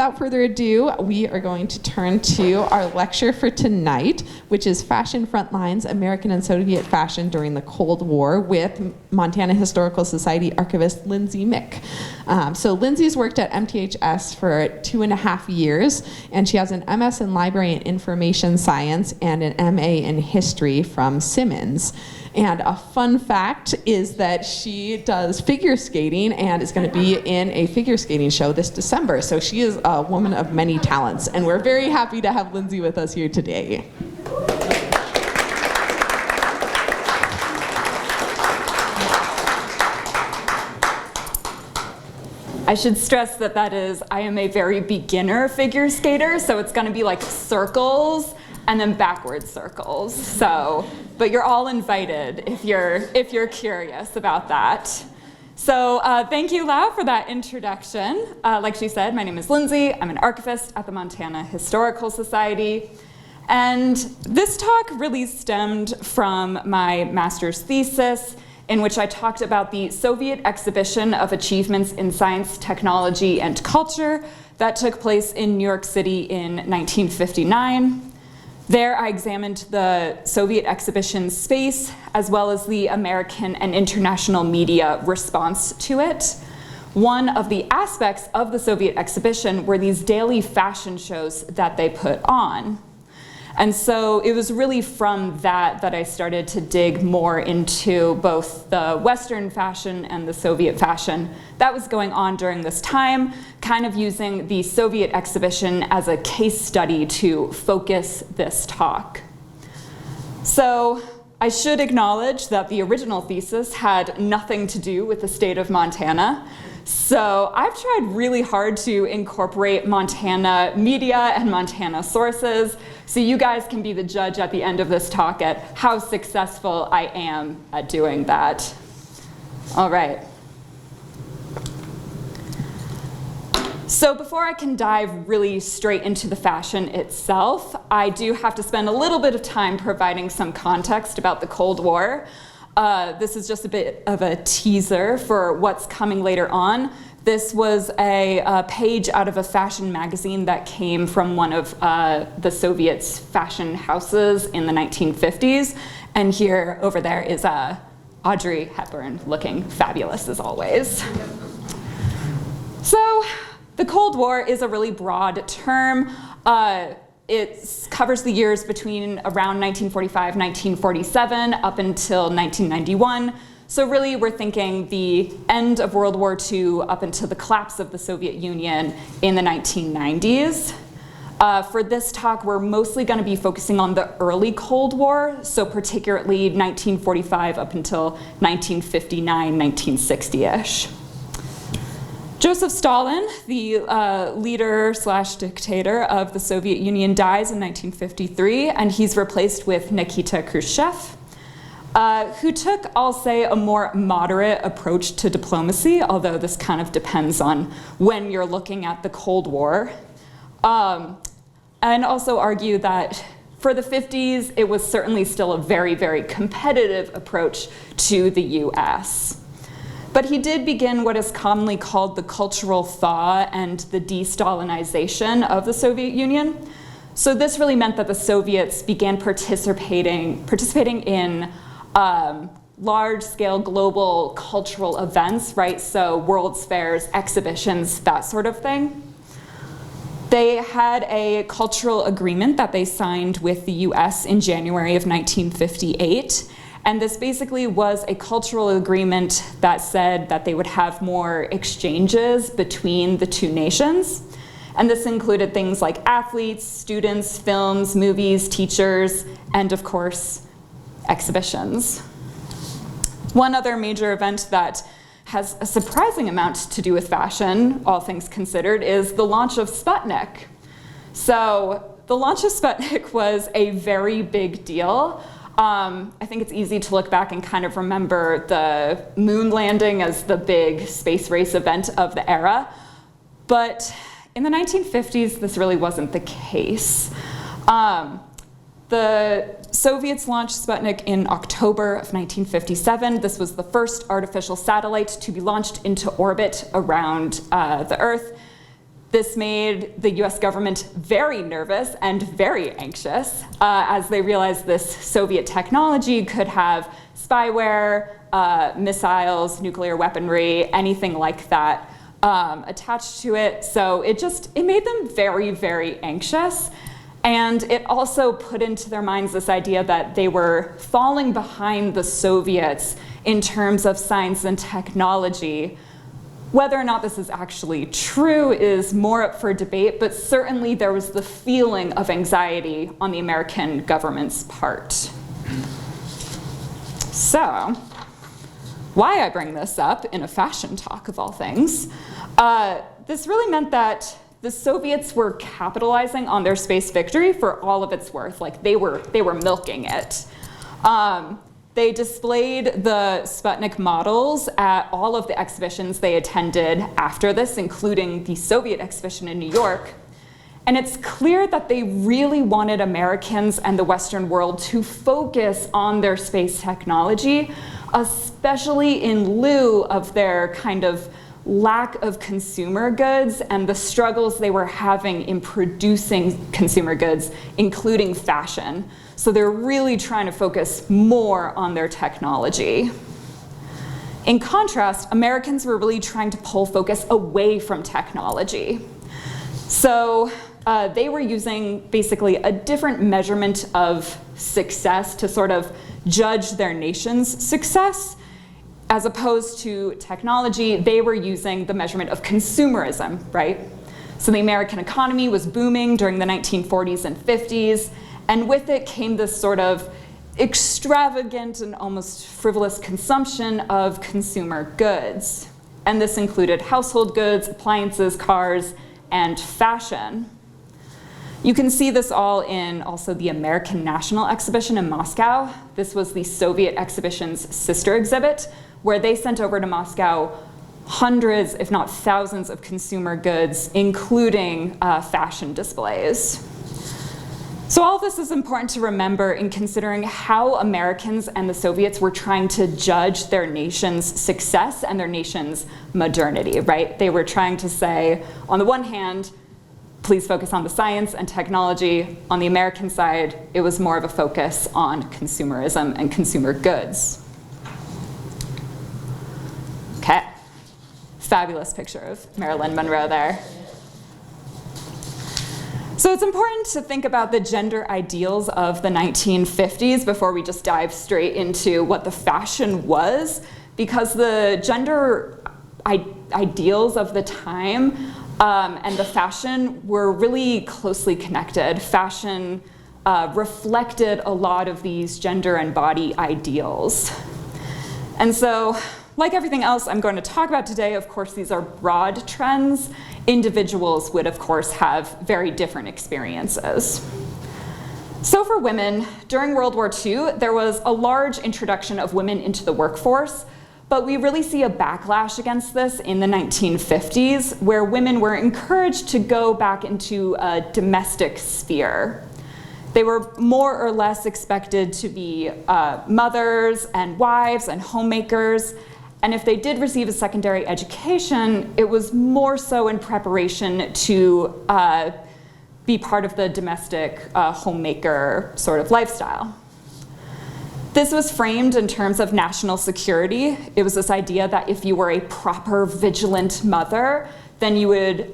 without further ado, we are going to turn to our lecture for tonight, which is Fashion Frontlines, American and Soviet Fashion During the Cold War, with Montana Historical Society archivist Lindsey Mick. So Lindsey's worked at MTHS for 2.5 years, and she has an MS in Library and Information Science and an MA in History from Simmons. And a fun fact is that she does figure skating and is going to be in a figure skating show this December. So she is a woman of many talents, and we're very happy to have Lindsey with us here today. I should stress that I am a very beginner figure skater, so it's going to be like circles and then backward circles. So, but you're all invited if you're curious about that. So thank you, Lau, for that introduction. Like she said, my name is Lindsey. I'm an archivist at the Montana Historical Society. And this talk really stemmed from my master's thesis, in which I talked about the Soviet exhibition of achievements in science, technology, and culture that took place in New York City in 1959. There I examined the Soviet exhibition space, as well as the American and international media response to it. One of the aspects of the Soviet exhibition were these daily fashion shows that they put on. And so it was really from that I started to dig more into both the Western fashion and the Soviet fashion that was going on during this time, kind of using the Soviet exhibition as a case study to focus this talk. So I should acknowledge that the original thesis had nothing to do with the state of Montana. So I've tried really hard to incorporate Montana media and Montana sources, so you guys can be the judge at the end of this talk at how successful I am at doing that. All right. So before I can dive really straight into the fashion itself, I do have to spend a little bit of time providing some context about the Cold War. This is just a bit of a teaser for what's coming later on. This was a page out of a fashion magazine that came from one of the Soviets' fashion houses in the 1950s. And here, over there, is Audrey Hepburn, looking fabulous as always. So, the Cold War is a really broad term. It covers the years between around 1945, 1947, up until 1991. So really, we're thinking the end of World War II up until the collapse of the Soviet Union in the 1990s. For this talk, we're mostly going to be focusing on the early Cold War, so particularly 1945 up until 1959, 1960-ish. Joseph Stalin, the leader/dictator of the Soviet Union, dies in 1953, and he's replaced with Nikita Khrushchev, who took, I'll say, a more moderate approach to diplomacy, although this kind of depends on when you're looking at the Cold War. And also argue that for the 50s, it was certainly still a very, very competitive approach to the US. But he did begin what is commonly called the cultural thaw and the de-Stalinization of the Soviet Union. So this really meant that the Soviets began participating in large-scale global cultural events, right? So World's Fairs, exhibitions, that sort of thing. They had a cultural agreement that they signed with the US in January of 1958. And this basically was a cultural agreement that said that they would have more exchanges between the two nations. And this included things like athletes, students, films, movies, teachers, and of course, exhibitions. One other major event that has a surprising amount to do with fashion, all things considered, is the launch of Sputnik. So the launch of Sputnik was a very big deal. I think it's easy to look back and kind of remember the moon landing as the big space race event of the era. But in the 1950s, this really wasn't the case. The Soviets launched Sputnik in October of 1957. This was the first artificial satellite to be launched into orbit around the Earth. This made the US government very nervous and very anxious as they realized this Soviet technology could have spyware, missiles, nuclear weaponry, anything like that attached to it. So it made them very, very anxious. And it also put into their minds this idea that they were falling behind the Soviets in terms of science and technology. Whether or not this is actually true is more up for debate, but certainly there was the feeling of anxiety on the American government's part. So, why I bring this up in a fashion talk of all things, this really meant that the Soviets were capitalizing on their space victory for all of its worth. Like they were milking it. They displayed the Sputnik models at all of the exhibitions they attended after this, including the Soviet exhibition in New York. And it's clear that they really wanted Americans and the Western world to focus on their space technology, especially in lieu of their kind of lack of consumer goods and the struggles they were having in producing consumer goods, including fashion. So they're really trying to focus more on their technology. In contrast, Americans were really trying to pull focus away from technology. So they were using basically a different measurement of success to sort of judge their nation's success. As opposed to technology, they were using the measurement of consumerism, right? So the American economy was booming during the 1940s and 50s, and with it came this sort of extravagant and almost frivolous consumption of consumer goods. And this included household goods, appliances, cars, and fashion. You can see this all in also the American National Exhibition in Moscow. This was the Soviet exhibition's sister exhibit, where they sent over to Moscow hundreds, if not thousands, of consumer goods, including fashion displays. So all this is important to remember in considering how Americans and the Soviets were trying to judge their nation's success and their nation's modernity, right? They were trying to say, on the one hand, please focus on the science and technology. On the American side, it was more of a focus on consumerism and consumer goods. Okay, fabulous picture of Marilyn Monroe there. So it's important to think about the gender ideals of the 1950s before we just dive straight into what the fashion was, because the gender ideals of the time and the fashion were really closely connected. Fashion reflected a lot of these gender and body ideals. And so, like everything else I'm going to talk about today, of course, these are broad trends. Individuals would, of course, have very different experiences. So for women, during World War II, there was a large introduction of women into the workforce, but we really see a backlash against this in the 1950s, where women were encouraged to go back into a domestic sphere. They were more or less expected to be mothers and wives and homemakers. And if they did receive a secondary education, it was more so in preparation to be part of the domestic homemaker sort of lifestyle. This was framed in terms of national security. It was this idea that if you were a proper, vigilant mother, then you would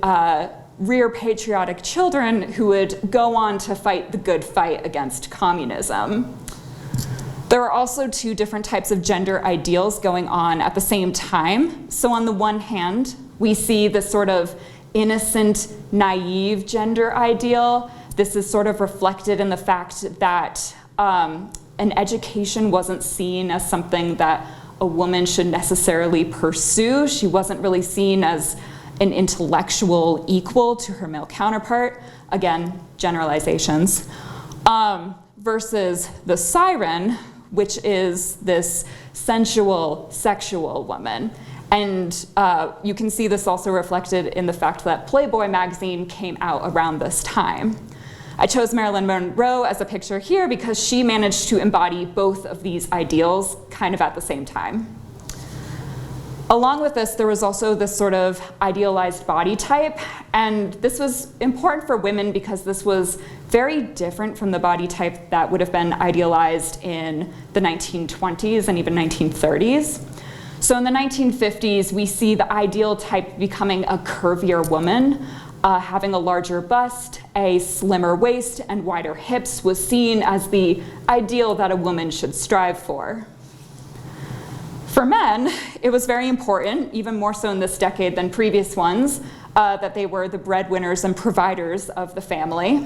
rear patriotic children who would go on to fight the good fight against communism. There are also two different types of gender ideals going on at the same time. So on the one hand, we see this sort of innocent, naive gender ideal. This is sort of reflected in the fact that an education wasn't seen as something that a woman should necessarily pursue. She wasn't really seen as an intellectual equal to her male counterpart. Again, generalizations. Versus the siren, which is this sensual, sexual woman. And you can see this also reflected in the fact that Playboy magazine came out around this time. I chose Marilyn Monroe as a picture here because she managed to embody both of these ideals kind of at the same time. Along with this, there was also this sort of idealized body type, and this was important for women because this was very different from the body type that would have been idealized in the 1920s and even 1930s. So in the 1950s, we see the ideal type becoming a curvier woman, having a larger bust, a slimmer waist, and wider hips was seen as the ideal that a woman should strive for. For men, it was very important, even more so in this decade than previous ones, that they were the breadwinners and providers of the family.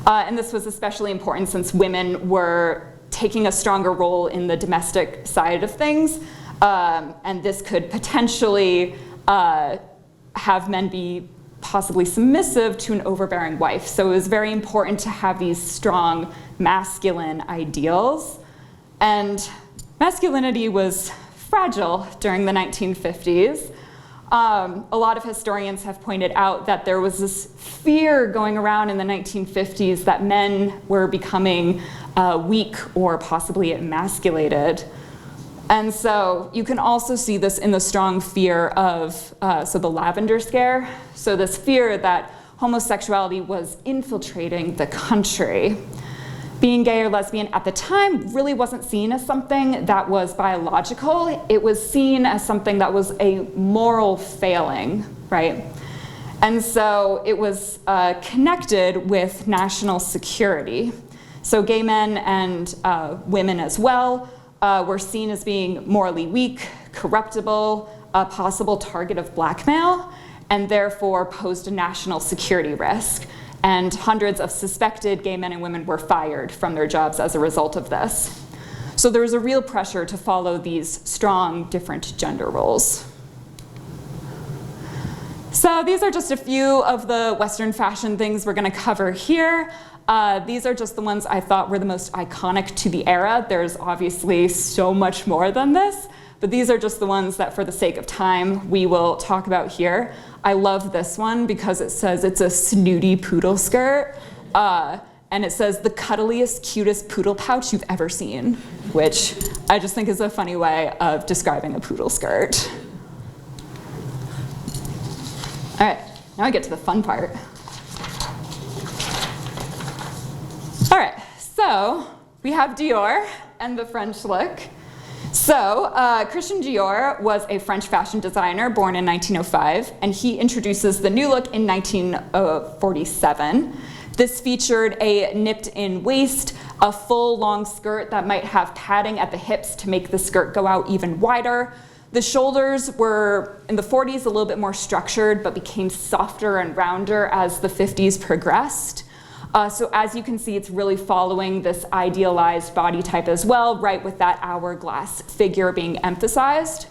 And this was especially important since women were taking a stronger role in the domestic side of things, and this could potentially have men be possibly submissive to an overbearing wife. So it was very important to have these strong masculine ideals. And masculinity was fragile during the 1950s. A lot of historians have pointed out that there was this fear going around in the 1950s that men were becoming weak or possibly emasculated. And so you can also see this in the strong fear of the Lavender Scare. So this fear that homosexuality was infiltrating the country. Being gay or lesbian at the time really wasn't seen as something that was biological. It was seen as something that was a moral failing, right? And so it was connected with national security. So gay men and women as well were seen as being morally weak, corruptible, a possible target of blackmail, and therefore posed a national security risk. And hundreds of suspected gay men and women were fired from their jobs as a result of this. So there was a real pressure to follow these strong, different gender roles. So these are just a few of the Western fashion things we're going to cover here. These are just the ones I thought were the most iconic to the era. There's obviously so much more than this, but these are just the ones that, for the sake of time, we will talk about here. I love this one because it says it's a snooty poodle skirt, and it says the cuddliest, cutest poodle pouch you've ever seen, which I just think is a funny way of describing a poodle skirt. All right, now I get to the fun part. All right, so we have Dior and the French look. So Christian Dior was a French fashion designer born in 1905, and he introduces the new look in 1947. This featured a nipped-in waist, a full long skirt that might have padding at the hips to make the skirt go out even wider. The shoulders were, in the 40s, a little bit more structured, but became softer and rounder as the 50s progressed. So as you can see, it's really following this idealized body type as well, right, with that hourglass figure being emphasized.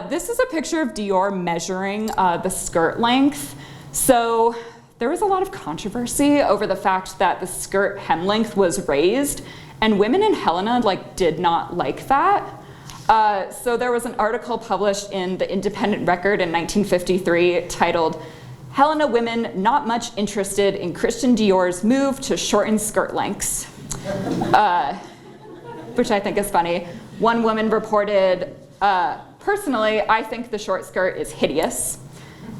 This is a picture of Dior measuring the skirt length. So there was a lot of controversy over the fact that the skirt hem length was raised, and women in Helena did not like that. So there was an article published in the Independent Record in 1953 titled, "Helena Women Not Much Interested in Christian Dior's Move to Shorten Skirt Lengths," which I think is funny. One woman reported, "Personally, I think the short skirt is hideous."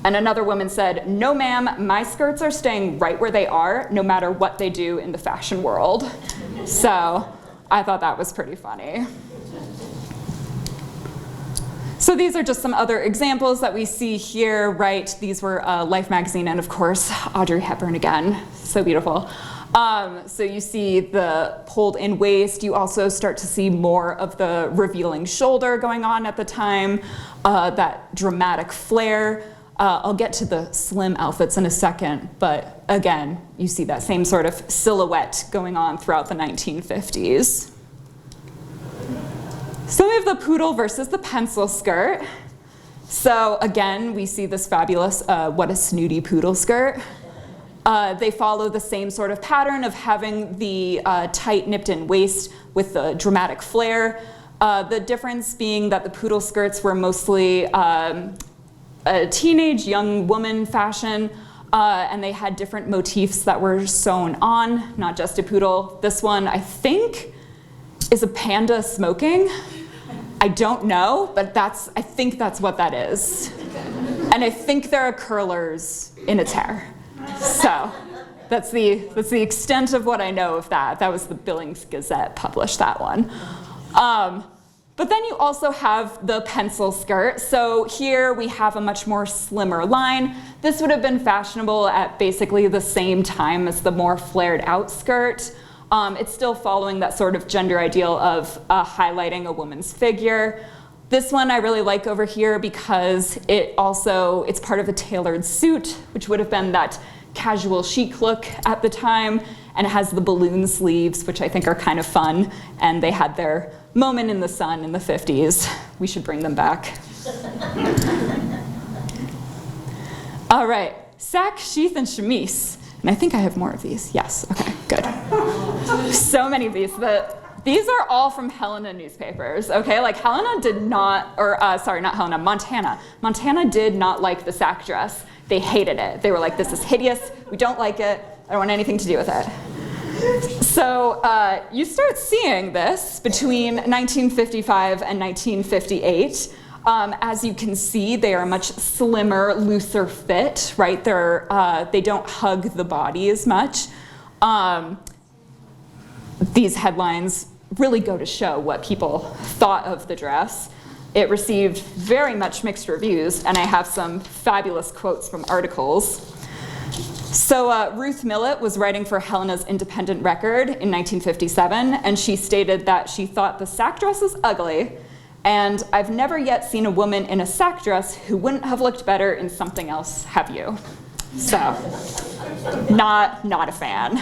And another woman said, "No ma'am, my skirts are staying right where they are, no matter what they do in the fashion world." So I thought that was pretty funny. So these are just some other examples that we see here, right? These were Life magazine, and of course, Audrey Hepburn again, so beautiful. So you see the pulled in waist. You also start to see more of the revealing shoulder going on at the time, that dramatic flare. I'll get to the slim outfits in a second, but again, you see that same sort of silhouette going on throughout the 1950s. So we have the poodle versus the pencil skirt. So again, we see this fabulous, what a snooty poodle skirt. They follow the same sort of pattern of having the tight nipped-in waist with the dramatic flare. The difference being that the poodle skirts were mostly a teenage young woman fashion, and they had different motifs that were sewn on, not just a poodle. This one, I think, is a panda smoking. I don't know, but I think that's what that is. And I think there are curlers in its hair. So that's the extent of what I know of that. That was the Billings Gazette published that one. But then you also have the pencil skirt. So here we have a much more slimmer line. This would have been fashionable at basically the same time as the more flared out skirt. It's still following that sort of gender ideal of highlighting a woman's figure. This one I really like over here because it's part of a tailored suit, which would have been that casual chic look at the time, and it has the balloon sleeves, which I think are kind of fun, and they had their moment in the sun in the 50s. We should bring them back. All right, sack, sheath, and chemise. And I think I have more of these. Yes, okay, good. So many of these. These are all from Helena newspapers, okay? Like Helena did not, sorry, not Helena, Montana. Montana did not like the sack dress. They hated it. They were like, this is hideous, we don't like it, I don't want anything to do with it. So you start seeing this between 1955 and 1958. As you can see, they are much slimmer, looser fit, right? They don't hug the body as much. These headlines really go to show what people thought of the dress. It received very much mixed reviews, and I have some fabulous quotes from articles. So Ruth Millett was writing for Helena's Independent Record in 1957, and she stated that she thought the sack dress is ugly, and I've never yet seen a woman in a sack dress who wouldn't have looked better in something else, have you? So, not a fan.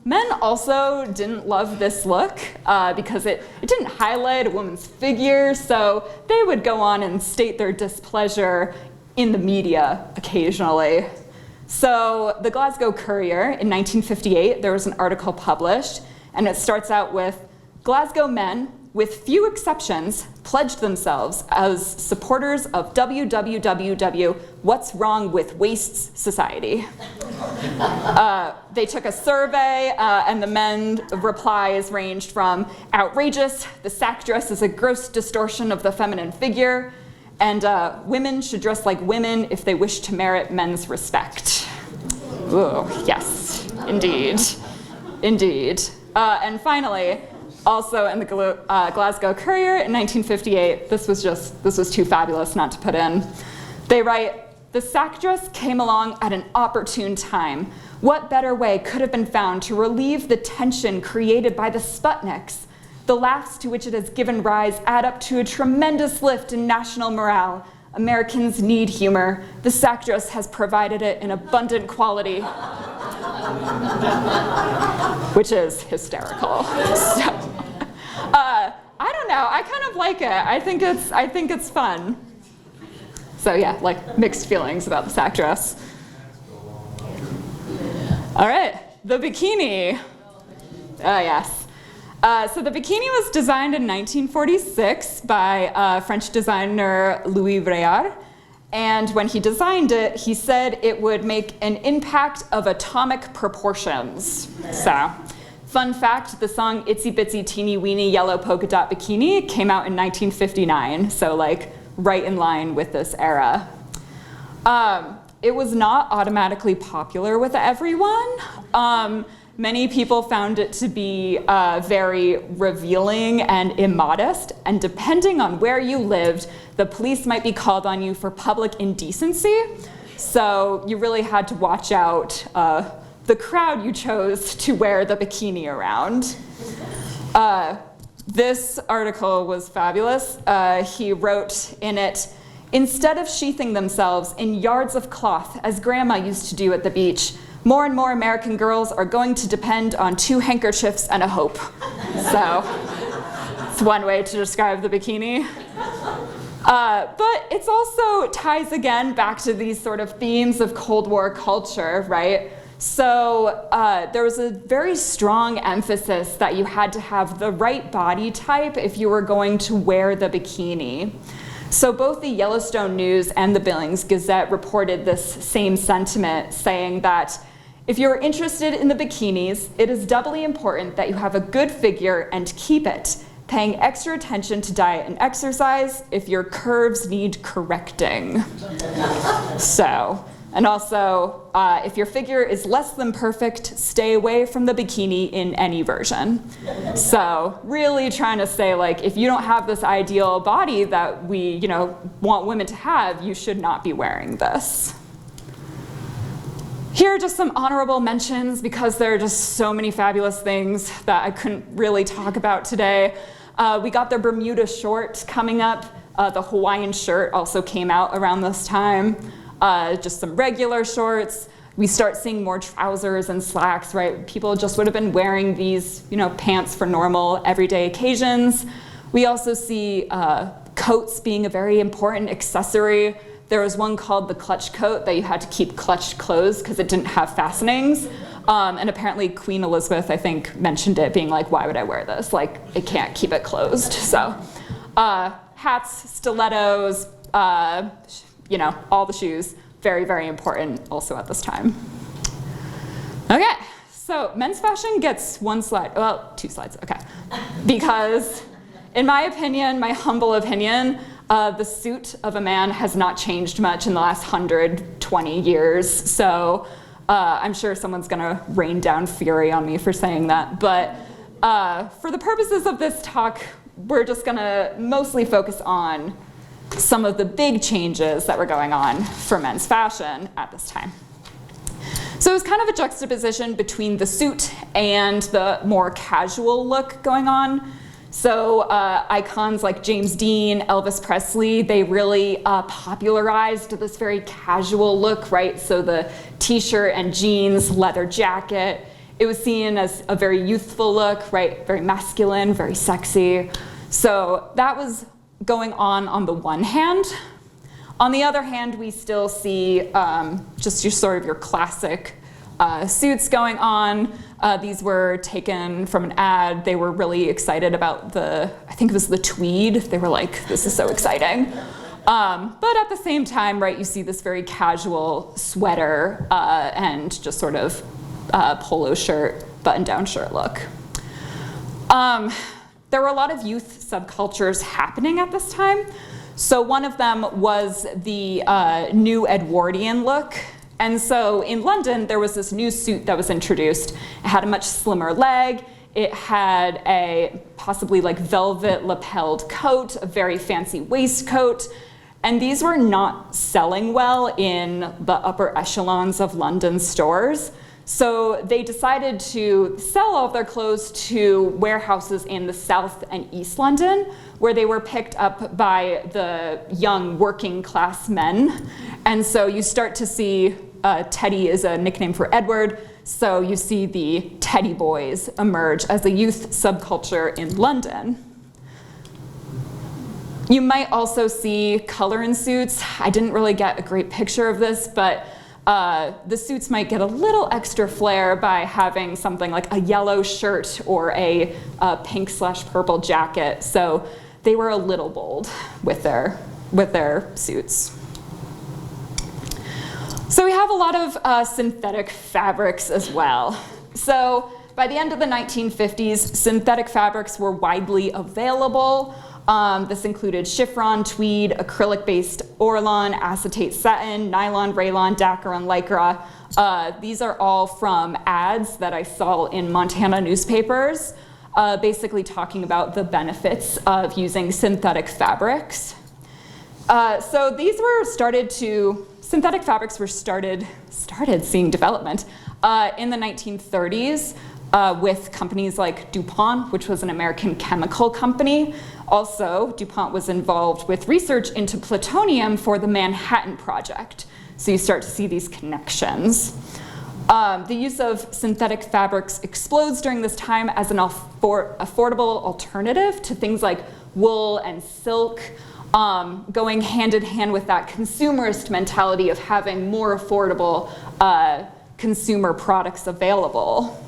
Men also didn't love this look because it didn't highlight a woman's figure, so they would go on and state their displeasure in the media occasionally. So the Glasgow Courier in 1958, there was an article published, and it starts out with, Glasgow men, with few exceptions, pledged themselves as supporters of WWWW, What's Wrong with Waists Society. They took a survey, and the men's replies ranged from outrageous, the sack dress is a gross distortion of the feminine figure, and women should dress like women if they wish to merit men's respect. Ooh, yes, indeed, indeed. And finally, also in the Glasgow Courier in 1958, this was too fabulous not to put in. They write, the sack dress came along at an opportune time. What better way could have been found to relieve the tension created by the Sputniks? The laughs to which it has given rise add up to a tremendous lift in national morale. Americans need humor. The sack dress has provided it in abundant quality. Which is hysterical. So, I don't know, I kind of like it. I think it's fun. So yeah, like mixed feelings about the sack dress. All right, the bikini. Yes. So the bikini was designed in 1946 by French designer Louis Braillard. And when he designed it, he said it would make an impact of atomic proportions. So, fun fact, the song Itsy Bitsy Teeny Weeny Yellow Polka Dot Bikini came out in 1959, so like right in line with this era. It was not automatically popular with everyone. Many people found it to be very revealing and immodest, and depending on where you lived, the police might be called on you for public indecency. So you really had to watch out the crowd you chose to wear the bikini around. This article was fabulous. He wrote in it, instead of sheathing themselves in yards of cloth, as Grandma used to do at the beach, more and more American girls are going to depend on 2 handkerchiefs and a hope. So, it's one way to describe the bikini. But it's also ties again back to these sort of themes of Cold War culture, right? So there was a very strong emphasis that you had to have the right body type if you were going to wear the bikini. So both the Yellowstone News and the Billings Gazette reported this same sentiment, saying that if you're interested in the bikinis, it is doubly important that you have a good figure and keep it. paying extra attention to diet and exercise if your curves need correcting. So, and also, if your figure is less than perfect, stay away from the bikini in any version. So, really trying to say, like, if you don't have this ideal body that we, want women to have, you should not be wearing this. Here are just some honorable mentions because there are just so many fabulous things that I couldn't really talk about today. We got the Bermuda short coming up. The Hawaiian shirt also came out around this time. Just some regular shorts. We start seeing more trousers and slacks, right? People just would have been wearing these, pants for normal, everyday occasions. We also see coats being a very important accessory. There was one called the clutch coat that you had to keep clutched closed because it didn't have fastenings. And apparently Queen Elizabeth, I think, mentioned it, being like, why would I wear this? Like, it can't keep it closed. So hats, stilettos, all the shoes, very, very important also at this time. Okay, so men's fashion gets one slide, well, 2 slides, okay. Because in my opinion, my humble opinion, the suit of a man has not changed much in the last 120 years. So I'm sure someone's gonna rain down fury on me for saying that. But for the purposes of this talk, we're just gonna mostly focus on some of the big changes that were going on for men's fashion at this time. So it was kind of a juxtaposition between the suit and the more casual look going on. So icons like James Dean, Elvis Presley, they really popularized this very casual look, right? So the t-shirt and jeans, leather jacket. It was seen as a very youthful look, right? Very masculine, very sexy. So that was going on the one hand. On the other hand, we still see just your classic suits going on. These were taken from an ad. They were really excited about I think it was the tweed. They were like, this is so exciting. But at the same time, right, you see this very casual sweater and just sort of polo shirt, button-down shirt look. There were a lot of youth subcultures happening at this time. So one of them was the new Edwardian look. And so in London, there was this new suit that was introduced. It had a much slimmer leg. It had a possibly like velvet lapelled coat, a very fancy waistcoat. And these were not selling well in the upper echelons of London stores. So they decided to sell all of their clothes to warehouses in the South and East London, where they were picked up by the young working class men. And so you start to see, Teddy is a nickname for Edward, so you see the Teddy boys emerge as a youth subculture in London. You might also see color in suits. I didn't really get a great picture of this, but the suits might get a little extra flair by having something like a yellow shirt or a pink/purple jacket. So they were a little bold with their suits. So we have a lot of synthetic fabrics as well. So by the end of the 1950s, synthetic fabrics were widely available. This included chiffon, tweed, acrylic-based orlan, acetate satin, nylon, rayon, Dakar, and lycra. These are all from ads that I saw in Montana newspapers, basically talking about the benefits of using synthetic fabrics. So these were synthetic fabrics were started seeing development in the 1930s. With companies like DuPont, which was an American chemical company. Also, DuPont was involved with research into plutonium for the Manhattan Project. So you start to see these connections. The use of synthetic fabrics explodes during this time as an affordable alternative to things like wool and silk, going hand in hand with that consumerist mentality of having more affordable consumer products available.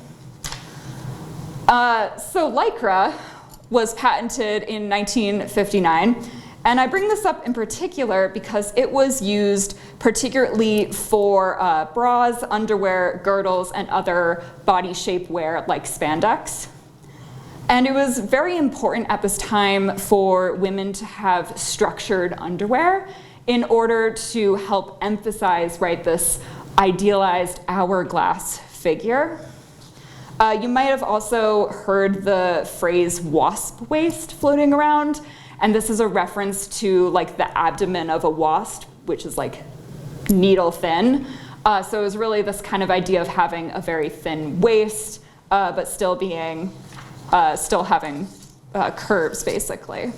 So lycra was patented in 1959, and I bring this up in particular because it was used particularly for bras, underwear, girdles, and other body shape wear like spandex. And it was very important at this time for women to have structured underwear in order to help emphasize, right, this idealized hourglass figure. You might have also heard the phrase wasp waist floating around, and this is a reference to like the abdomen of a wasp, which is like needle thin. So it was really this kind of idea of having a very thin waist, but still having curves, basically.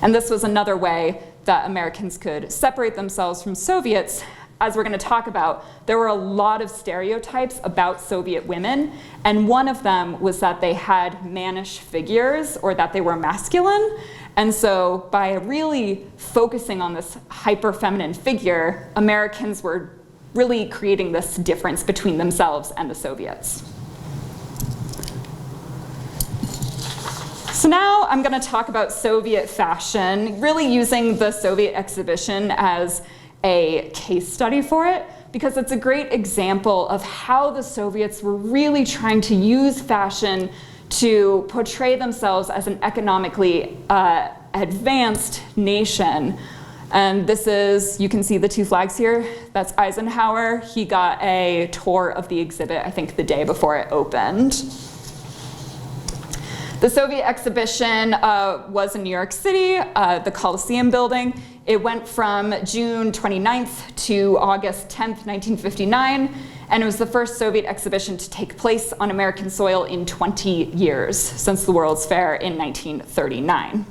And this was another way that Americans could separate themselves from Soviets. As we're going to talk about, there were a lot of stereotypes about Soviet women, and one of them was that they had mannish figures, or that they were masculine. And so by really focusing on this hyper-feminine figure, Americans were really creating this difference between themselves and the Soviets. So now I'm going to talk about Soviet fashion, really using the Soviet exhibition as a case study for it, because it's a great example of how the Soviets were really trying to use fashion to portray themselves as an economically advanced nation. And this is, you can see the two flags here. That's Eisenhower. He got a tour of the exhibit, I think the day before it opened. The Soviet exhibition was in New York City, the Coliseum building. It went from June 29th to August 10th, 1959, and it was the first Soviet exhibition to take place on American soil in 20 years, since the World's Fair in 1939.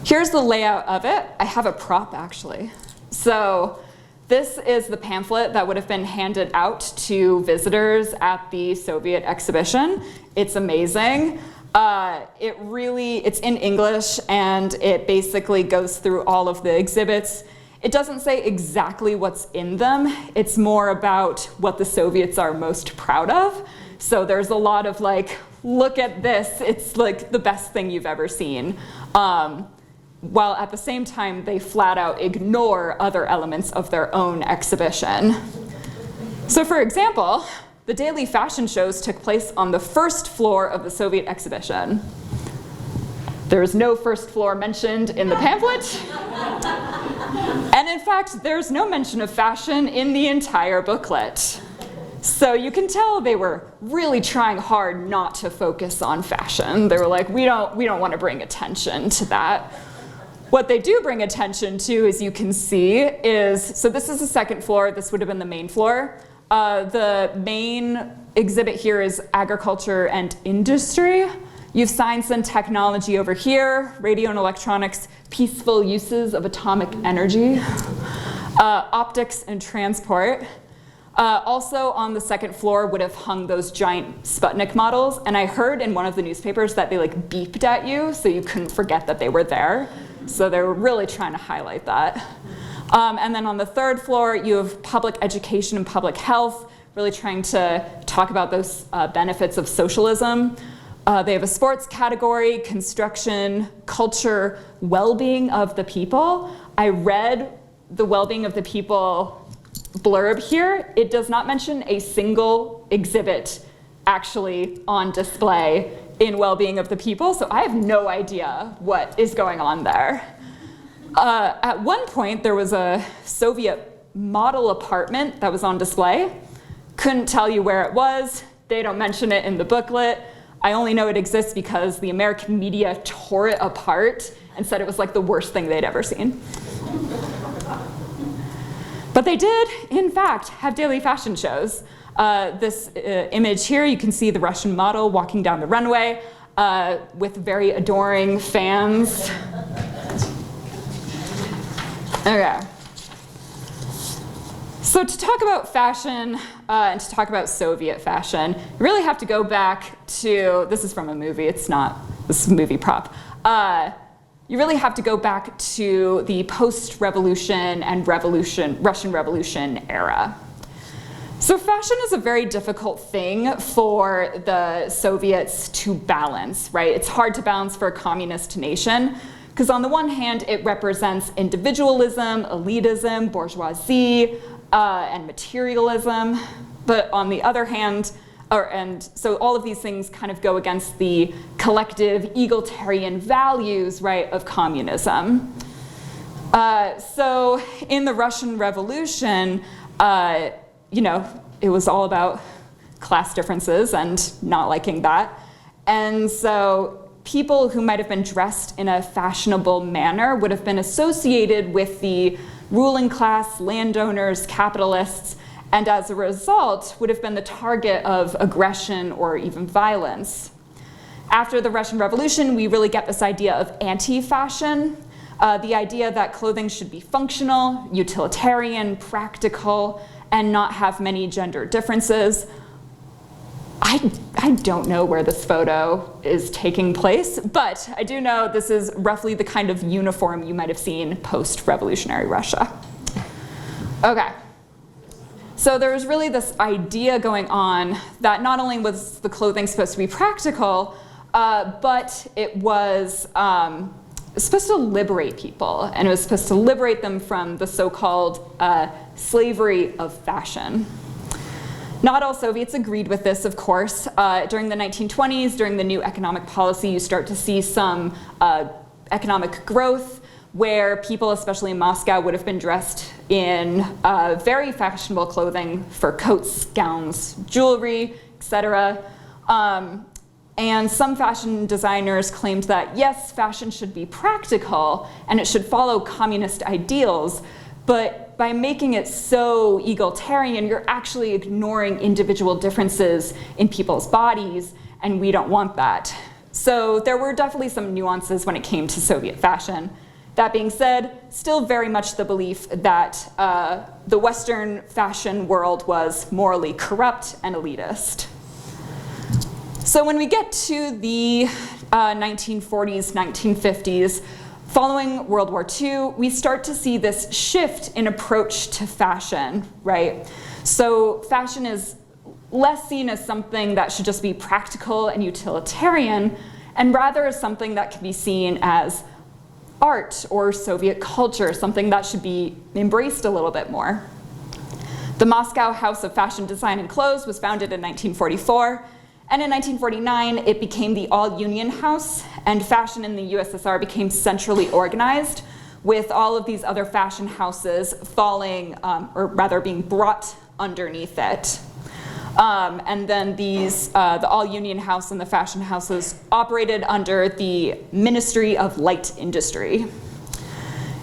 Here's the layout of it. I have a prop, actually. So this is the pamphlet that would have been handed out to visitors at the Soviet exhibition. It's amazing. It's in English, and it basically goes through all of the exhibits. It doesn't say exactly what's in them. It's more about what the Soviets are most proud of. So there's a lot of like, look at this, it's like the best thing you've ever seen. While at the same time, they flat out ignore other elements of their own exhibition. So for example, the daily fashion shows took place on the first floor of the Soviet exhibition. There is no first floor mentioned in the pamphlet. And in fact, there's no mention of fashion in the entire booklet. So you can tell they were really trying hard not to focus on fashion. They were like, we don't want to bring attention to that. What they do bring attention to, as you can see, is, so this is the second floor, this would have been the main floor. The main exhibit here is agriculture and industry. You have science and technology over here, radio and electronics, peaceful uses of atomic energy, optics and transport. Also on the second floor would have hung those giant Sputnik models, and I heard in one of the newspapers that they like beeped at you so you couldn't forget that they were there. So they were really trying to highlight that. And then on the third floor, you have public education and public health, really trying to talk about those benefits of socialism. They have a sports category, construction, culture, well-being of the people. I read the well-being of the people blurb here. It does not mention a single exhibit actually on display in well-being of the people, so I have no idea what is going on there. At one point, there was a Soviet model apartment that was on display. Couldn't tell you where it was. They don't mention it in the booklet. I only know it exists because the American media tore it apart and said it was like the worst thing they'd ever seen. But they did, in fact, have daily fashion shows. This image here, you can see the Russian model walking down the runway with very adoring fans. Okay. So to talk about fashion and to talk about Soviet fashion, you really have to go back to, this is from a movie, this is a movie prop. You really have to go back to the post-revolution and Russian Revolution era. So fashion is a very difficult thing for the Soviets to balance, right? It's hard to balance for a communist nation, because on the one hand, it represents individualism, elitism, bourgeoisie, and materialism. But on the other hand, and so all of these things kind of go against the collective egalitarian values, right, of communism. So in the Russian Revolution, it was all about class differences and not liking that. And so people who might have been dressed in a fashionable manner would have been associated with the ruling class, landowners, capitalists, and as a result would have been the target of aggression or even violence. After the Russian Revolution, we really get this idea of anti-fashion, the idea that clothing should be functional, utilitarian, practical, and not have many gender differences. I don't know where this photo is taking place, but I do know this is roughly the kind of uniform you might have seen post-revolutionary Russia. Okay. So there was really this idea going on that not only was the clothing supposed to be practical, but it was supposed to liberate people, and it was supposed to liberate them from the so-called slavery of fashion. Not all Soviets agreed with this, of course. During the 1920s, during the new economic policy, you start to see some economic growth where people, especially in Moscow, would have been dressed in very fashionable clothing for coats, gowns, jewelry, etc. And some fashion designers claimed that, yes, fashion should be practical and it should follow communist ideals, but by making it so egalitarian, you're actually ignoring individual differences in people's bodies, and we don't want that. So there were definitely some nuances when it came to Soviet fashion. That being said, still very much the belief that the Western fashion world was morally corrupt and elitist. So when we get to the 1940s, 1950s, following World War II, we start to see this shift in approach to fashion, right? So fashion is less seen as something that should just be practical and utilitarian, and rather as something that can be seen as art or Soviet culture, something that should be embraced a little bit more. The Moscow House of Fashion Design and Clothes was founded in 1944, and in 1949, it became the all-union house, and fashion in the USSR became centrally organized, with all of these other fashion houses falling, or rather being brought underneath it. And then the all-union house and the fashion houses operated under the Ministry of Light Industry.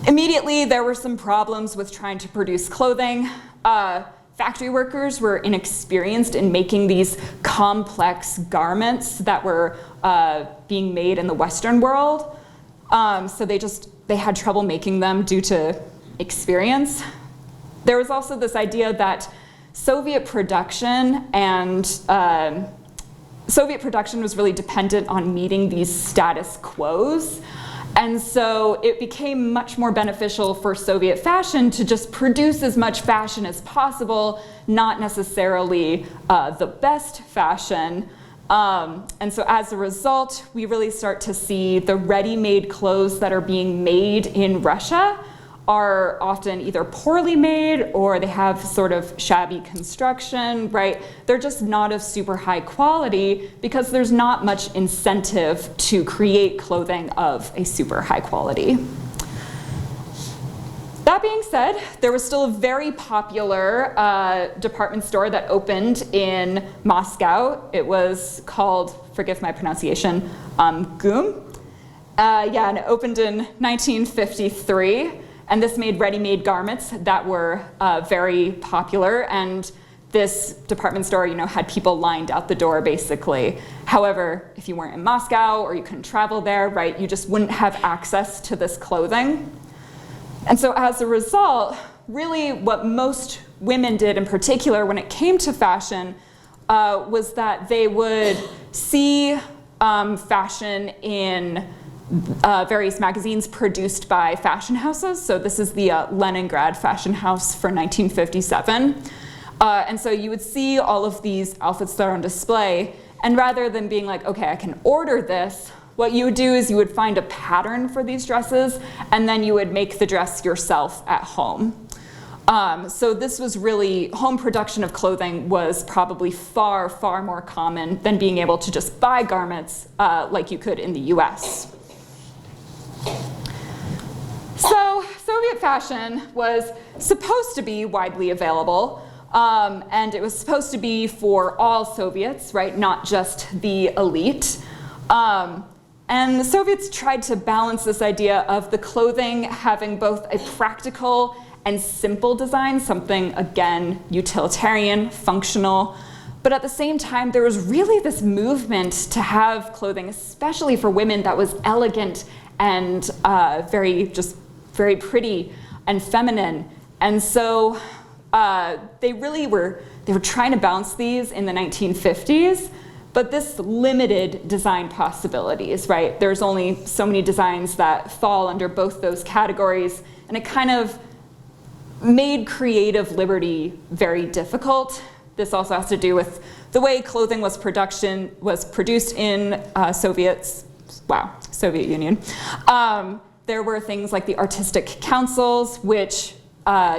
Immediately, there were some problems with trying to produce clothing. Factory workers were inexperienced in making these complex garments that were being made in the Western world. So they had trouble making them due to experience. There was also this idea that Soviet production was really dependent on meeting these status quos. And so it became much more beneficial for Soviet fashion to just produce as much fashion as possible, not necessarily the best fashion. And so as a result, we really start to see the ready-made clothes that are being made in Russia are often either poorly made or they have sort of shabby construction, right? They're just not of super high quality because there's not much incentive to create clothing of a super high quality. That being said, there was still a very popular department store that opened in Moscow. It was called, forgive my pronunciation, GUM. And it opened in 1953. And this made ready-made garments that were very popular. And this department store, had people lined out the door, basically. However, if you weren't in Moscow or you couldn't travel there, right, you just wouldn't have access to this clothing. And so as a result, really what most women did in particular when it came to fashion was that they would see fashion in various magazines produced by fashion houses. So this is the Leningrad fashion house for 1957. And so you would see all of these outfits that are on display, and rather than being like, okay, I can order this, what you would do is you would find a pattern for these dresses, and then you would make the dress yourself at home. So this was really, home production of clothing was probably far, far more common than being able to just buy garments like you could in the US. So Soviet fashion was supposed to be widely available, and it was supposed to be for all Soviets, right, not just the elite. And the Soviets tried to balance this idea of the clothing having both a practical and simple design, something, again, utilitarian, functional. But at the same time, there was really this movement to have clothing, especially for women, that was elegant and very pretty and feminine. And so they were trying to balance these in the 1950s. But this limited design possibilities, right? There's only so many designs that fall under both those categories, and it kind of made creative liberty very difficult. This also has to do with the way clothing was produced in Soviet Union. There were things like the artistic councils, which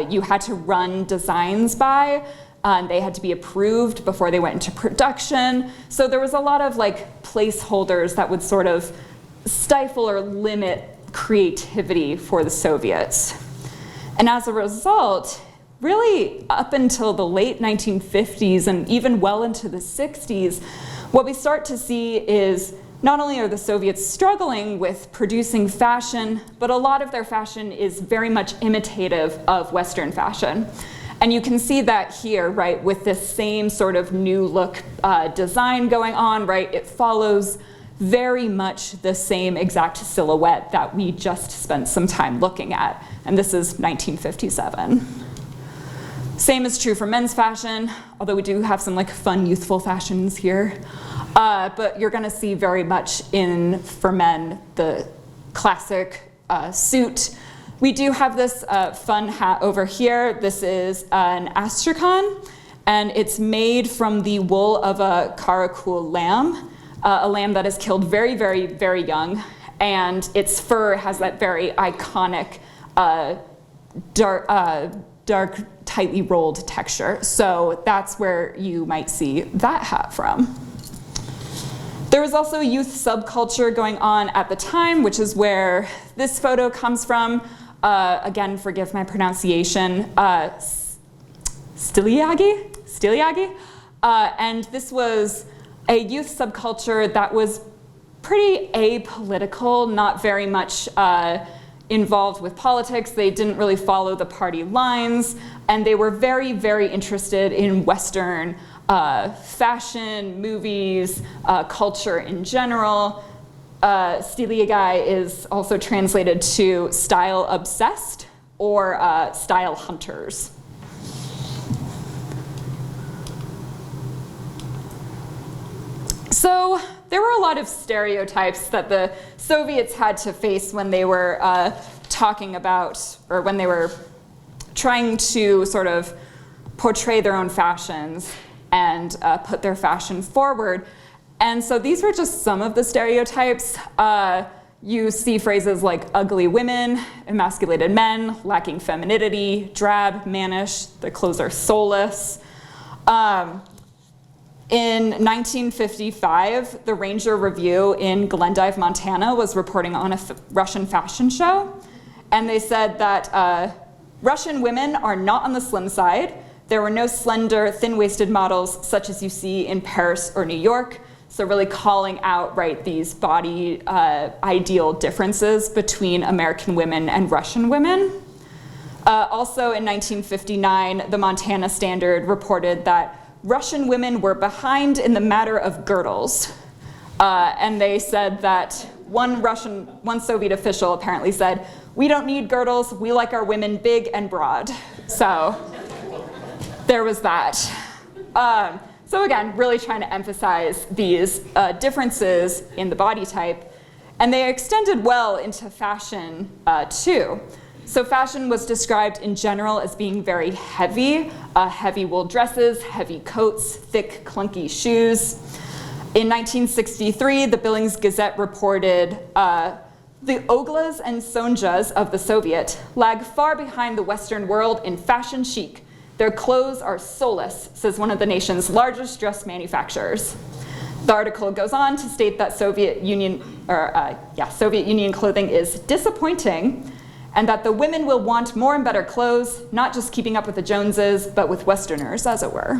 you had to run designs by. They had to be approved before they went into production. So there was a lot of like placeholders that would sort of stifle or limit creativity for the Soviets. And as a result, really up until the late 1950s and even well into the 60s, what we start to see is not only are the Soviets struggling with producing fashion, but a lot of their fashion is very much imitative of Western fashion. And you can see that here, right, with this same sort of new look design going on, right? It follows very much the same exact silhouette that we just spent some time looking at. And this is 1957. Same is true for men's fashion, although we do have some like fun youthful fashions here. But you're gonna see very much for men, the classic suit. We do have this fun hat over here. This is an astrakhan, and it's made from the wool of a karakul lamb, a lamb that is killed very, very, very young, and its fur has that very iconic dark, tightly rolled texture. So that's where you might see that hat from. There was also youth subculture going on at the time, which is where this photo comes from. Again, forgive my pronunciation, Stiliagi. And this was a youth subculture that was pretty apolitical, not very much involved with politics. They didn't really follow the party lines, and they were very, very interested in Western fashion, movies, culture in general. Stiliagi is also translated to style obsessed or style hunters. So there were a lot of stereotypes that the Soviets had to face when they were talking about, or when they were trying to sort of portray their own fashions and put their fashion forward. And so these were just some of the stereotypes. You see phrases like ugly women, emasculated men, lacking femininity, drab, mannish, the clothes are soulless. In 1955, the Ranger Review in Glendive, Montana was reporting on a Russian fashion show. And they said that Russian women are not on the slim side. There were no slender, thin-waisted models such as you see in Paris or New York. So really calling out, right, these body ideal differences between American women and Russian women. Also in 1959, the Montana Standard reported that Russian women were behind in the matter of girdles. And they said that one Soviet official apparently said, "We don't need girdles, we like our women big and broad." So there was that. So again, really trying to emphasize these differences in the body type. And they extended well into fashion too. So fashion was described in general as being very heavy, heavy wool dresses, heavy coats, thick, clunky shoes. In 1963, the Billings Gazette reported The Oglas and Sonjas of the Soviet lag far behind the Western world in fashion chic. Their clothes are soulless, says one of the nation's largest dress manufacturers. The article goes on to state that Soviet Union clothing is disappointing, and that the women will want more and better clothes, not just keeping up with the Joneses, but with Westerners, as it were.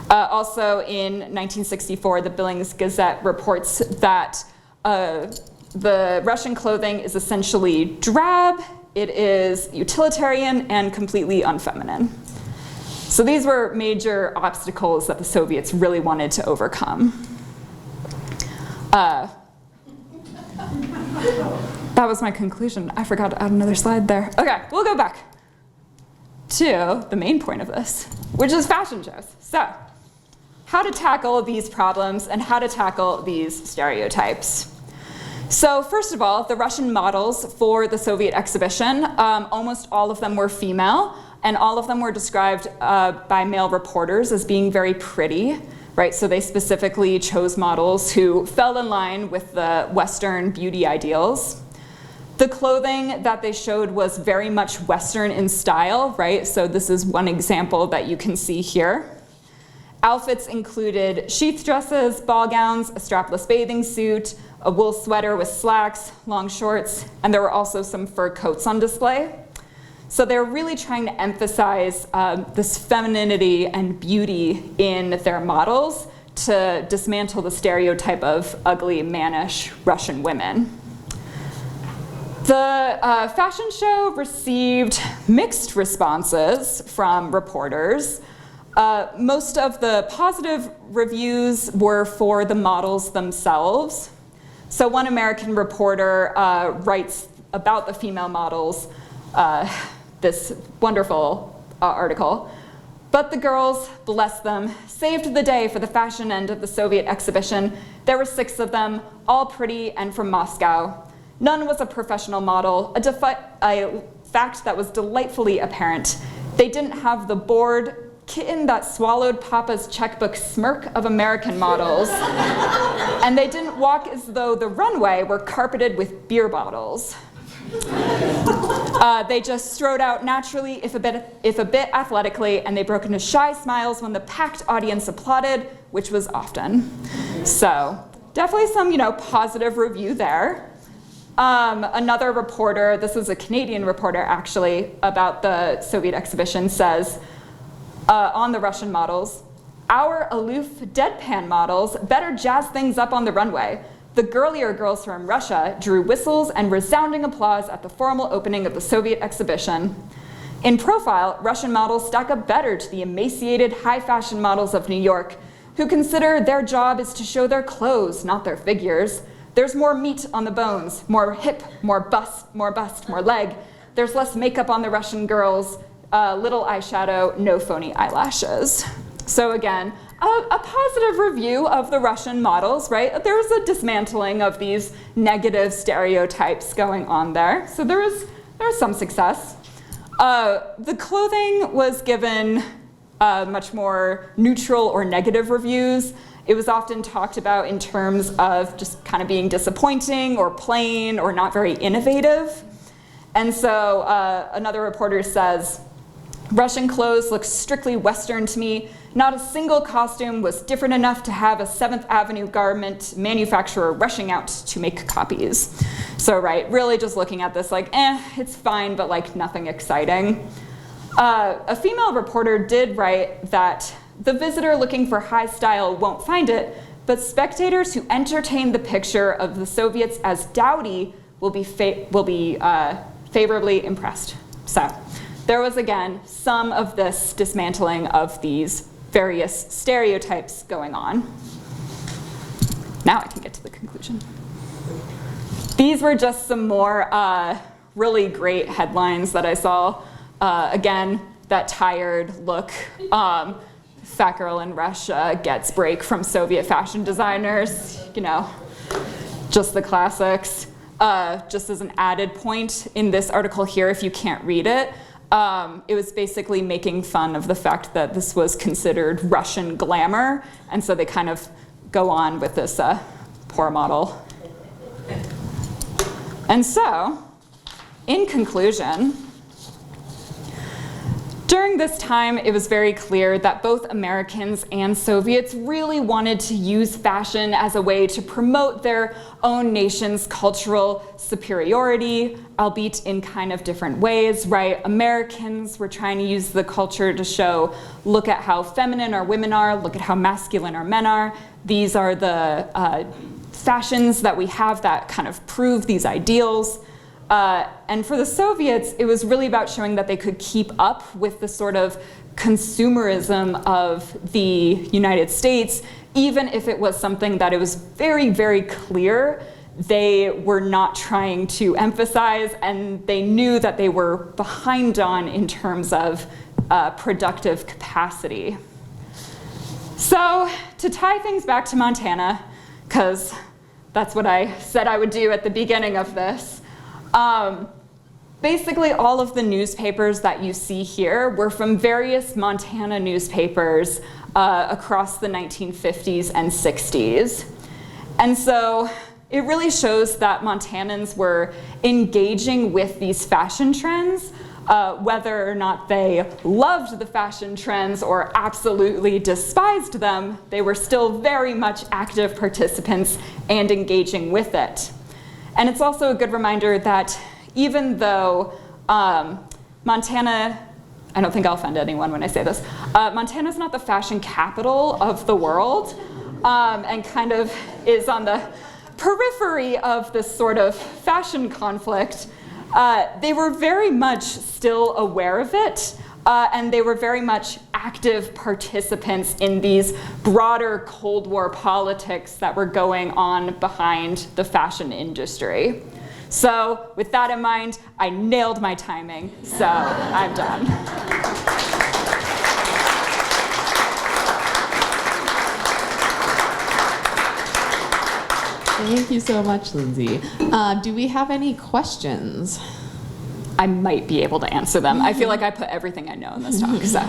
Also in 1964, the Billings Gazette reports that the Russian clothing is essentially drab, it is utilitarian, and completely unfeminine. So these were major obstacles that the Soviets really wanted to overcome. That was my conclusion. I forgot to add another slide there. Okay, we'll go back to the main point of this, which is fashion shows. So, how to tackle these problems and how to tackle these stereotypes. So first of all, the Russian models for the Soviet exhibition, almost all of them were female, and all of them were described by male reporters as being very pretty, right? So they specifically chose models who fell in line with the Western beauty ideals. The clothing that they showed was very much Western in style, right? So this is one example that you can see here. Outfits included sheath dresses, ball gowns, a strapless bathing suit, a wool sweater with slacks, long shorts, and there were also some fur coats on display. So they're really trying to emphasize this femininity and beauty in their models to dismantle the stereotype of ugly, mannish Russian women. The fashion show received mixed responses from reporters. Most of the positive reviews were for the models themselves. So one American reporter writes about the female models, this wonderful article. But the girls, bless them, saved the day for the fashion end of the Soviet exhibition. There were 6 of them, all pretty and from Moscow. None was a professional model, a fact that was delightfully apparent. They didn't have the bored kitten that swallowed Papa's checkbook smirk of American models. And they didn't walk as though the runway were carpeted with beer bottles. They just strode out naturally, if a bit athletically, and they broke into shy smiles when the packed audience applauded, which was often. So definitely some, positive review there. Another reporter, this is a Canadian reporter actually, about the Soviet exhibition, says, on the Russian models, our aloof deadpan models better jazz things up on the runway. The girlier girls from Russia drew whistles and resounding applause at the formal opening of the Soviet exhibition. In profile, Russian models stack up better to the emaciated high fashion models of New York, who consider their job is to show their clothes, not their figures. There's more meat on the bones, more hip, more bust, more leg. There's less makeup on the Russian girls, little eyeshadow, no phony eyelashes. So again, a positive review of the Russian models, right? There was a dismantling of these negative stereotypes going on there. So there was some success. The clothing was given much more neutral or negative reviews. It was often talked about in terms of just kind of being disappointing or plain or not very innovative. And so another reporter says, Russian clothes look strictly Western to me. Not a single costume was different enough to have a 7th Avenue garment manufacturer rushing out to make copies. So right, really just looking at this like, it's fine, but like nothing exciting. A female reporter did write that the visitor looking for high style won't find it, but spectators who entertain the picture of the Soviets as dowdy will be favorably impressed. So there was, again, some of this dismantling of these various stereotypes going on. Now I can get to the conclusion. These were just some more really great headlines that I saw. Again, that tired look. Fat girl in Russia gets break from Soviet fashion designers. Just the classics. Just as an added point in this article here, if you can't read it, it was basically making fun of the fact that this was considered Russian glamour, and so they kind of go on with this poor model. And so, in conclusion, during this time, it was very clear that both Americans and Soviets really wanted to use fashion as a way to promote their own nation's cultural superiority, albeit in kind of different ways, right? Americans were trying to use the culture to show, look at how feminine our women are, look at how masculine our men are. These are the fashions that we have that kind of prove these ideals. And for the Soviets, it was really about showing that they could keep up with the sort of consumerism of the United States, even if it was something that it was very, very clear they were not trying to emphasize, and they knew that they were behind on in terms of productive capacity. So to tie things back to Montana, because that's what I said I would do at the beginning of this, basically all of the newspapers that you see here were from various Montana newspapers across the 1950s and 60s. And so it really shows that Montanans were engaging with these fashion trends, whether or not they loved the fashion trends or absolutely despised them, they were still very much active participants and engaging with it. And it's also a good reminder that even though Montana, I don't think I'll offend anyone when I say this, Montana's not the fashion capital of the world, and kind of is on the periphery of this sort of fashion conflict. They were very much still aware of it, and they were very much active participants in these broader Cold War politics that were going on behind the fashion industry. So with that in mind, I nailed my timing, so I'm done. Thank you so much, Lindsey. Do we have any questions? I might be able to answer them. I feel like I put everything I know in this talk, so.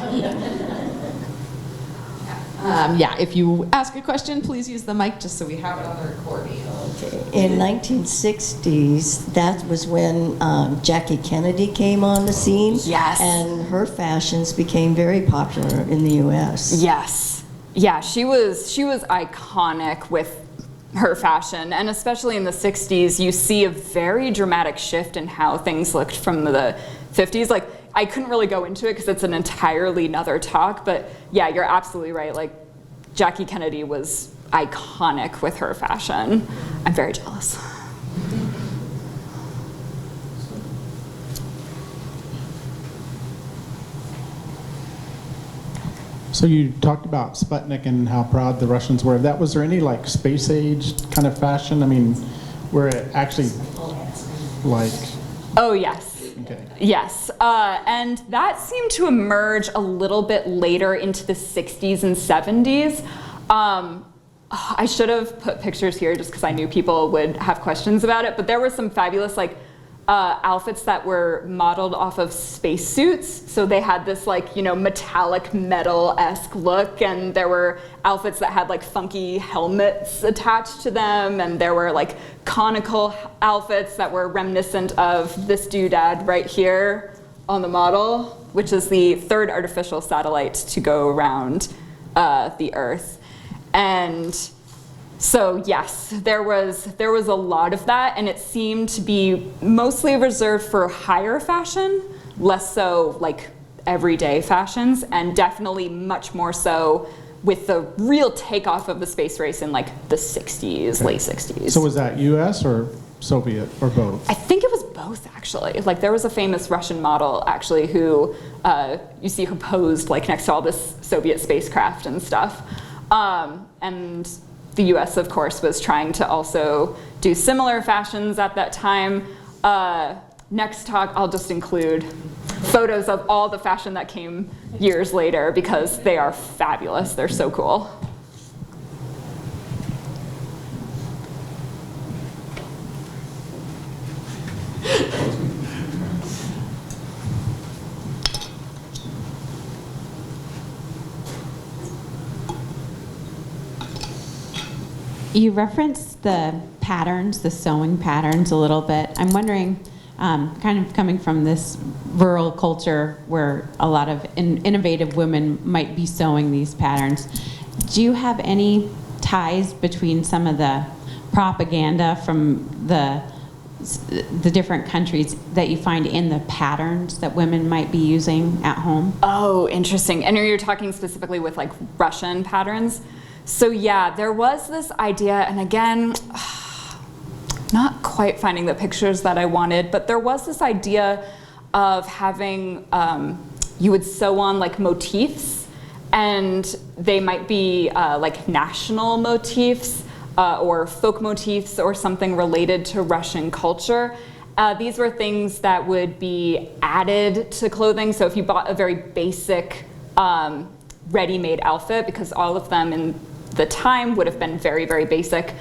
Yeah, if you ask a question, please use the mic just so we have it on the recording. Okay. In 1960s, that was when Jackie Kennedy came on the scene. Yes. And her fashions became very popular in the U.S. Yes. Yeah, she was iconic with her fashion, and especially in the 60s, you see a very dramatic shift in how things looked from the 50s. Like, I couldn't really go into it because it's an entirely another talk, but yeah, you're absolutely right. Like, Jackie Kennedy was iconic with her fashion. I'm very jealous. So you talked about Sputnik and how proud the Russians were of that. Was there any like space age kind of fashion? I mean, where it actually like... Oh, yes. Okay. Yes, and that seemed to emerge a little bit later into the 60s and 70s. I should have put pictures here just because I knew people would have questions about it, but there were some fabulous like outfits that were modeled off of spacesuits. So they had this like, you know, metallic metal-esque look, and there were outfits that had like funky helmets attached to them, and there were like conical outfits that were reminiscent of this doodad right here on the model, which is the third artificial satellite to go around the Earth. And so yes, there was a lot of that, and it seemed to be mostly reserved for higher fashion, less so like everyday fashions, and definitely much more so with the real takeoff of the space race in like the 60s, Okay. late 60s. So was that U.S. or Soviet or both? I think it was both, actually. Like, there was a famous Russian model, actually, who you see her posed like next to all this Soviet spacecraft and stuff. And the US, of course, was trying to also do similar fashions at that time. Next talk, I'll just include photos of all the fashion that came years later because they are fabulous. They're so cool. You referenced the patterns, the sewing patterns a little bit. I'm wondering, kind of coming from this rural culture where a lot of innovative women might be sewing these patterns, do you have any ties between some of the propaganda from the different countries that you find in the patterns that women might be using at home? Oh, interesting. And you're talking specifically with like Russian patterns? So yeah, there was this idea, and again, not quite finding the pictures that I wanted, but there was this idea of having, you would sew on like motifs, and they might be like national motifs or folk motifs or something related to Russian culture. These were things that would be added to clothing. So if you bought a very basic ready-made outfit, because all of them in the time would have been very, very basic,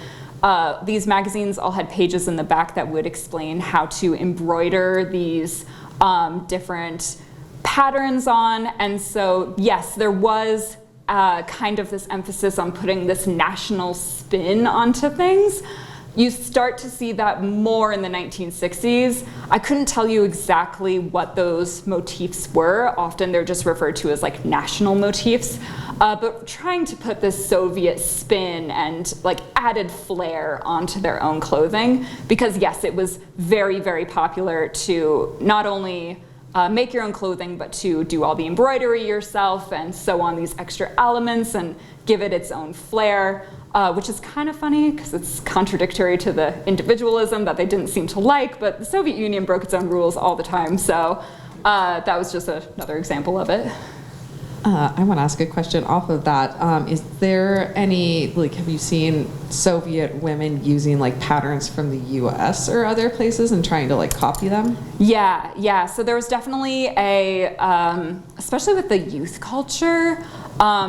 these magazines all had pages in the back that would explain how to embroider these different patterns on. And so yes, there was kind of this emphasis on putting this national spin onto things. You start to see that more in the 1960s. I couldn't tell you exactly what those motifs were. Often they're just referred to as like national motifs, but trying to put this Soviet spin and like added flair onto their own clothing. Because yes, it was very, very popular to not only make your own clothing, but to do all the embroidery yourself and sew on these extra elements and give it its own flair, which is kind of funny because it's contradictory to the individualism that they didn't seem to like, but the Soviet Union broke its own rules all the time, so that was just another example of it. I want to ask a question off of that. Is there any, like, have you seen Soviet women using like patterns from the US or other places and trying to like copy them? Yeah. So there was definitely a, especially with the youth culture,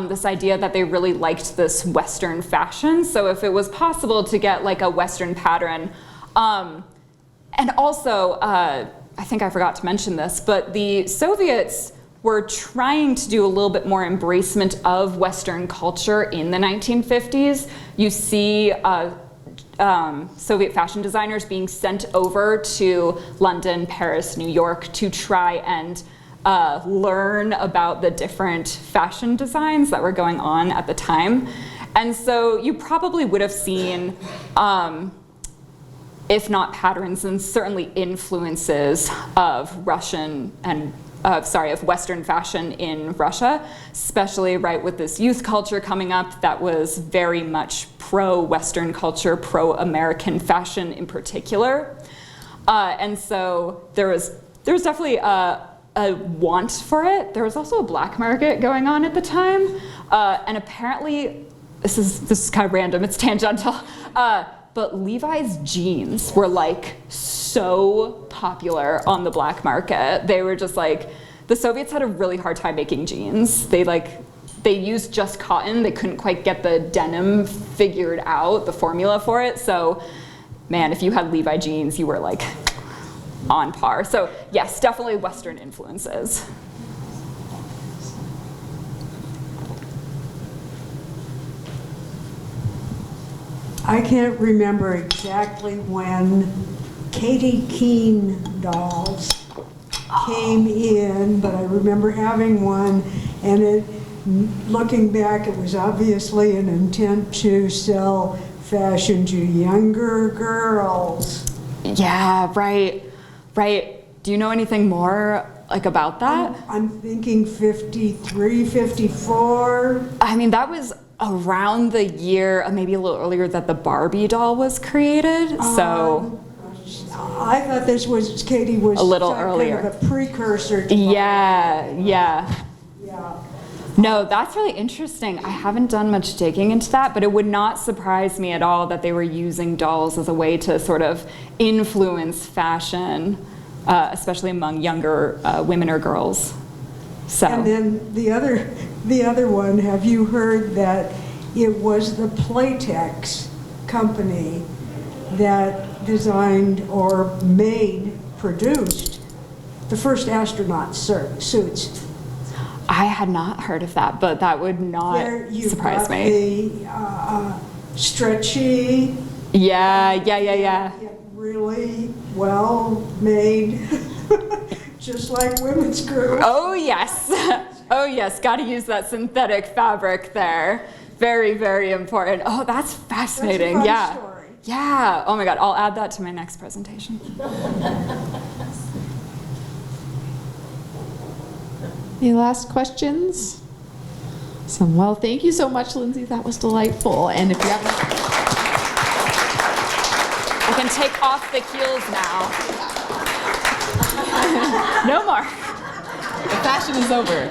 this idea that they really liked this Western fashion. So if it was possible to get like a Western pattern, and also, I think I forgot to mention this, but the Soviets were trying to do a little bit more embracement of Western culture in the 1950s. You see Soviet fashion designers being sent over to London, Paris, New York to try and learn about the different fashion designs that were going on at the time. And so you probably would have seen, if not patterns, and certainly influences of of Western fashion in Russia, especially right with this youth culture coming up that was very much pro-Western culture, pro-American fashion in particular. And so there was definitely a want for it. There was also a black market going on at the time. And apparently, this is kind of random, it's tangential, but Levi's jeans were like so popular on the black market. They were just like, the Soviets had a really hard time making jeans. They used just cotton. They couldn't quite get the denim figured out, the formula for it. So man, if you had Levi jeans, you were like on par. So yes, definitely Western influences. I can't remember exactly when Katie Keene dolls came in, but I remember having one, and looking back, it was obviously an intent to sell fashion to younger girls. Yeah, right. Do you know anything more like about that? I'm thinking 53, 54. I mean, that was around the year, maybe a little earlier, that the Barbie doll was created. So I thought Katie was a little earlier, kind of a precursor to yeah. No, that's really interesting. I haven't done much digging into that, but it would not surprise me at all that they were using dolls as a way to sort of influence fashion, especially among younger women or girls. So. And then the other one, have you heard that it was the Playtex company that designed or produced the first astronaut suits? I had not heard of that, but that would not surprise me. The stretchy Yeah. Really well made, just like women's groups. Oh, yes. Oh, yes. Got to use that synthetic fabric there. Very, very important. Oh, that's fascinating. That's a fun Yeah. story. Yeah. Oh, my God. I'll add that to my next presentation. Any last questions? Awesome. Well, thank you so much, Lindsey. That was delightful. And if you have I can take off the heels now. No more. the fashion is over.